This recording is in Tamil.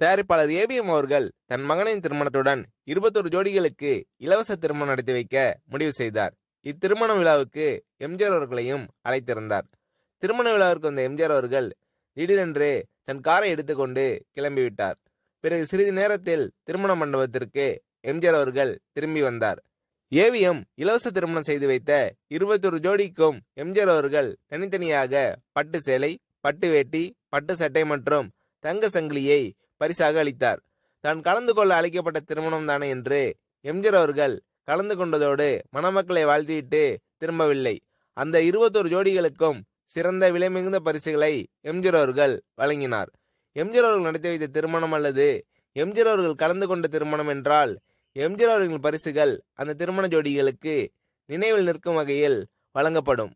தயாரிப்பாளர் ஏவிஎம் அவர்கள் தன் மகனின் திருமணத்துடன் 21 ஜோடிகளுக்கு இலவச திருமணம் நடத்தி வைக்க முடிவு செய்தார். இத்திருமண விழாவுக்கு எம்ஜிஆர் அவர்களையும் அழைத்திருந்தார். திருமண விழாவிற்கு வந்த எம்ஜிஆர் அவர்கள் திடீரென்று தன் காரை எடுத்துக்கொண்டு கிளம்பிவிட்டார். பிறகு சிறிது நேரத்தில் திருமண மண்டபத்திற்கு எம்ஜிஆர் அவர்கள் திரும்பி வந்தார். ஏவிஎம் இலவச திருமணம் செய்து வைத்த 21 ஜோடிக்கும் எம்ஜிஆர் அவர்கள் தனித்தனியாக பட்டு சேலை, பட்டு வேட்டி, பட்டு சட்டை மற்றும் தங்க சங்கிலியை பரிசாக அளித்தார். தான் கலந்து கொள்ள அழைக்கப்பட்ட திருமணம் தானே என்று எம்ஜிஆர் அவர்கள் கலந்து கொண்டதோடு மணமக்களை வாழ்த்திவிட்டு திரும்பவில்லை. அந்த 21 ஜோடிகளுக்கும் சிறந்த விலை மிகுந்த பரிசுகளை எம்ஜிஆர் அவர்கள் வழங்கினார். எம்ஜிஆர் அவர்கள் நடத்தி வைத்த திருமணம் அல்லது எம்ஜிஆர் அவர்கள் கலந்து கொண்ட திருமணம் என்றால் எம்ஜிஆர் அவர்களின் பரிசுகள் அந்த திருமண ஜோடிகளுக்கு நினைவில் நிற்கும் வகையில் வழங்கப்படும்.